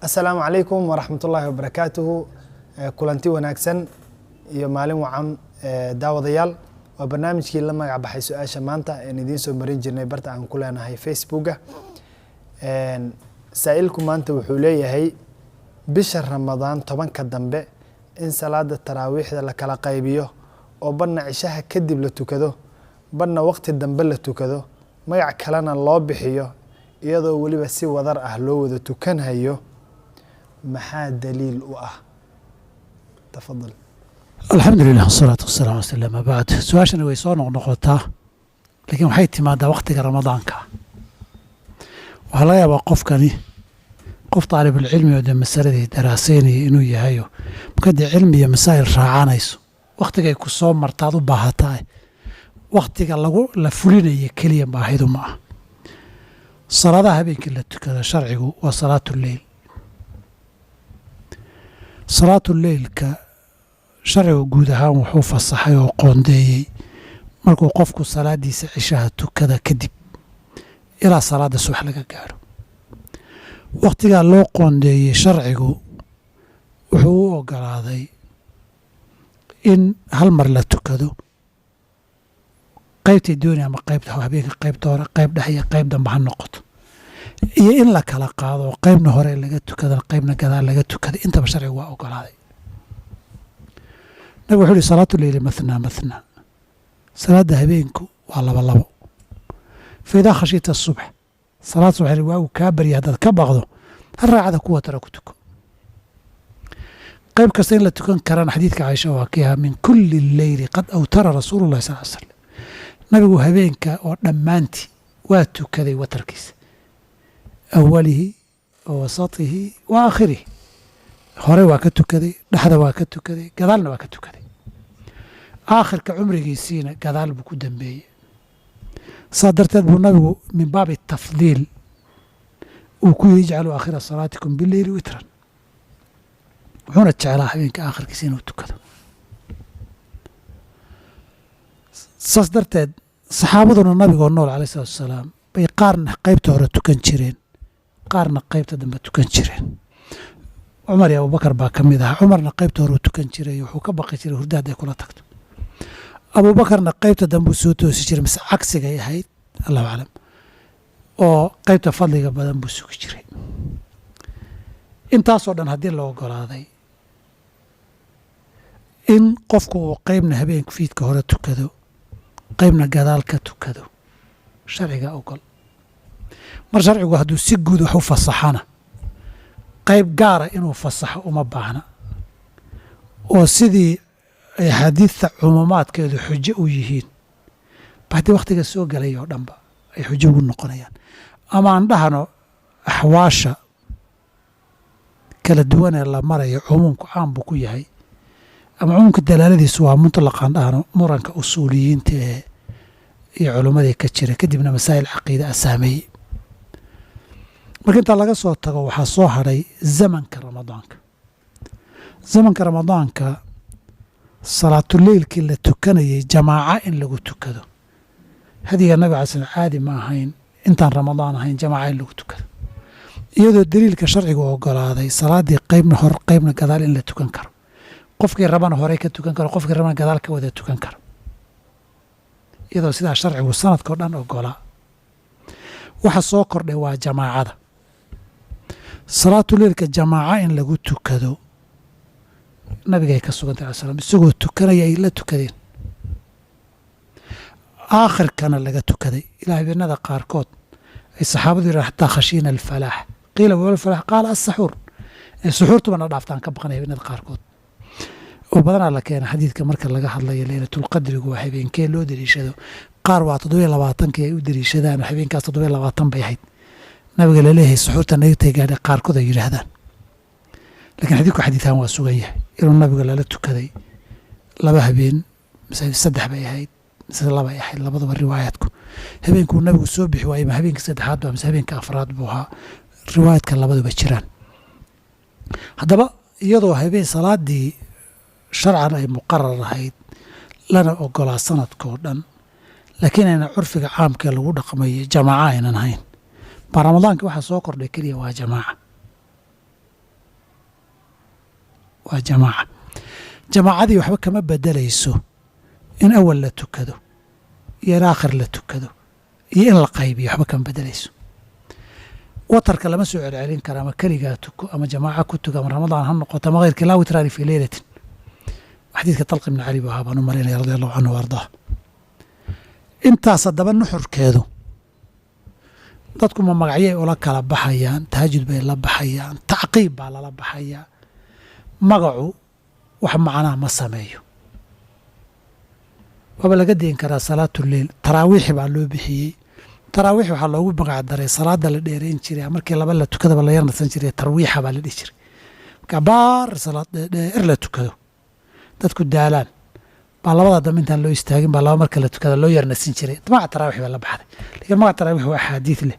السلام عليكم ورحمة الله وبركاته. كلانتي وناكسن iyo maalin wacan daawadayaal waa barnaamijkii la magac baxay su'aasha maanta ee idin soo marin jirnay barta aan ku leenahay Facebook-ga. Saa'ilku maanta wuxuu leeyahay bisha Ramadaan 10ka dambe in salaada taraawiixda la kala qaybiyo oo badna cishaha kadib la tukado badna waqti dambe la tukado magac kalena loo bixiyo iyadoo waliba si wadar ah loo wada tukanhayo maxaa daliil u ah? تفضل. الحمد لله والصلاة والسلام على رسول الله. ما بعد سؤاشنا ويسون نقطة لكن وحيت ما دا وقت رمضان كا وهلا يا وقف كني قف طالب العلم ودم مسألة دراسيني إنه يهايو بقد علمي مسائل راعانيسو وقت جاي كسوم مرتاضو باهتاي وقت جا لفلين يكلي باهيدو معه صلاة هبي كلها كذا شرعه وصلاة الليل. صلاة الليل كشرع جودها وحوف الصحي وقوندي مركو قفكو صلاة دي عشاء كذا كدب إلى صلاة الصبح لك قالوا وقت قال لو قوندي شرعه وحو قال هذا إن هالمر لا تكدو قيبت الدنيا ما قيبتها هبيك قيب دورة قيب دحية قيب دم بهالنقط iyo in la kala qaado qaybna hore laga tukado qaybna gadaal laga tukado inta sharcigu waa ogolaaday. Nabigu wuxuu salaatu leeyli mathna salaada habeenku waa laba fida khashita subh salaatu subax waa ka bariya dad ka baqdo raacada kuwa tara ku tuko qayb kasta in la tukan karaan xadiidka Aisha waa kiya min kulli layli qad awtara rasuulullah sallallahu alayhi wasallam. Nabigu habeenka oo dhamaanti waa tukaday watarkiisa أوله ووسطه وآخره هوري واكتو كذي لحظة واكتو كذي قذالنا واكتو كذي آخر كعمره سينا قذال بكو دنبي صادرت أبو النبي من باب التفضيل وكو يجعلوا آخر صلاتكم بالليل وترا وحونا تشعلا حبينك آخر كسين وتكذا صادرت صحابة النبي والنور عليه الصلاة والسلام بيقارن قيبته هورا تكن جيرين qaarna qaybta dambe tukan jireen Umar iyo Abu Bakar baa kamid ah Umarna qaybta hore tukan jiray wuxuu ka baqi jiray hurdaad ay kula tagto Abu Bakarna qaybta dambe soo toosi jiray mis cagsiga ay ahayd Allahu aalam oo qaybta fadliga badan buu sugi jiray intaas oo dhan hadii loo ogolaaday in qofku qaybna habeenka fiidka hore tukado qaybna gadaal ka tukado sharciga ogol mar sharcigu hadduu si guud wax u fasaxana qayb gaara inuu fasaxo uma baahna oo sidii ay xadiidta cumuumaadkeedu xujo u yihiin bahdii waqtiga soo galay oo dhanba ay xujo ugu noqonayaan ama aan dhahno axwaasha kala duwan ee la marayo cumuumku caan buu ku yahay ama cumuumka dalaaladiisu waa mutlaqan dhahno muranka usuuliyiinta iyo culimmadii ka jira kadibna masaa'il caqiida asaameeyey marka inta laga soo tago waxaa soo haray zamanka ramadaanka salaatuleylkii la tukanayay jamaaca in lagu tukado hadiga nabi casan caadi ma ahayn intaan ramadaan ahayn jamaaca in lagu tukado iyadoo daliilka sharcigu ogolaaday salaadii qaybna hor qaybna gadaal in la tukan karo qofkii rabana hore ka tukan karo qofkii rabana gadaal ka wada tukan karo iyadoo sidaa sharcigu sanadkoo dhan ogolaa waxa soo kordhay waa jamaacada salaatu leelka jamaaca in lagu tukado nabigay ka sugantay sallam isagoo tukanaya ay la tukadeen aakhirkana laga tukaday ilaa habeenada qaarkood ay saxaabadu yiraahdaan khashiina al-falaax qiila wal falaax qaala as-suxuur suxuurtuna dhaaftaan ka baqanay habeenada qaarkood oo badanaa la keenay xadiidka marka laga hadlayo laylatul qadrigu waa habeenkee loo daliishado qaar waa 27 ay u daliishadaan habeenkaas 27 bay ahayd nabiga leeyahay suxuurta nagtay gaadhay qaarkood ay yiraahdaan laakiin xadiidku xadiidan waa sugan yahay inuu nabiga la tukaday laba habeen mise saddex bay ahayd mise laba ay ahayd labadaba riwaayadku habeenku nabigu soo bixi waayay ma habeenka saddexaad ba mise habeenka afraad buu ahaa riwaayadka labaduba jiraan haddaba iyadoo habeen salaadii sharcan ay muqarar ahayd lana ogolaa sanadkoo dhan laakiin ayna curfiga caamka lagu dhaqmay jamaaca aynan ahayn رمضان waxaa soo kordhay kaliya waa jamaaca waa jamaaca. jamaacadii waxba kama bedelayso in awal la tukado iyo in aakhir la tukado iyo in la qaybiyo, waxba kama bedelayso. watarka lama soo celcelin kara, ama keligaa tuko ama jamaaca ku tuko ama ramadaan ha noqoto ama keyrkii, laa witraani fii leylatin. xadiidka talq ibn cali buu ahaa baan u malaynaya radi allahu canhu ardaa. intaas haddaba nuxurkeedu, dadku ma magacyay ula kala baxayaan, tahajud bay la baxayaan, tacqiib baa lala baxayaa. magacu wax macnaa ma sameeyo. waaba laga deyn karaa salaatuleyl, taraawiixi baa loo bixiyey. taraawiix waxaa loogu magac daray salaada la dheerayn jiray, markii laba la tukadaba la yarnasan jiray, tarwiixa baa la dhihi jiray. marka baar salaad dheer la tukado, dadku daalaan, baa labada dambe intaan loo istaagin baa laba marka la tukada loo yarnasin jiray. magaca taraawiix baa la baxday, laakiin magaca taraawiix waa axaadiid leh,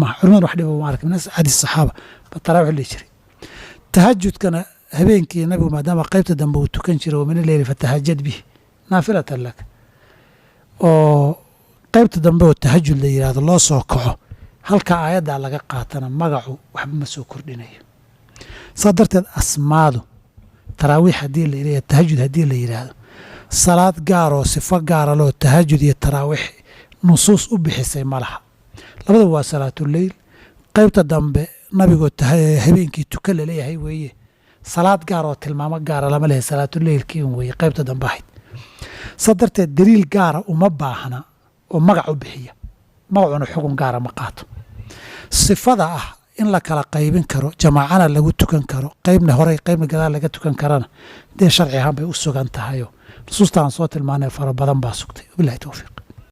ma culimadu wax dhiba ma arag, min axaadiis saxaaba baa taraawiix la dhihi jiray. tahajudkana habeenkii nabigu maadaama qaybta dambe uu tukan jiray, wa min alleyli fatahajad bihi naafilatan laka, oo qaybta dambe oo tahajud la yidhaahdo loo soo kaco, halka aayaddaa laga qaatana magacu waxba ma soo kordhinayo. saa darteed asmaadu taraawiix haddii la yidhahdo, tahajud haddii la yidhaahdo, salaad gaaroo sifo gaara loo tahajud iyo taraawiix nusuus u bixisay ma laha. labadaba waa salaatuleyl. qaybta dambe nabigoo habeenkii tuka laleeyahay weeye, salaad gaaroo tilmaamo gaara lama lehe, salaatuleylkii un weeye qaybta dambe ahayd. saa darteed daliil gaara uma baahna oo magac u bixiya, magacuna xugun gaara ma qaato. sifada ah in la kala qaybin karo, jamaacana lagu tukan karo, qaybna horey qaybna gadaal laga tukan karana dee sharci ahaan bay u sugan tahayo nusuustaan soo tilmaanay fara badan baa sugtay. wabillahi towfiiq.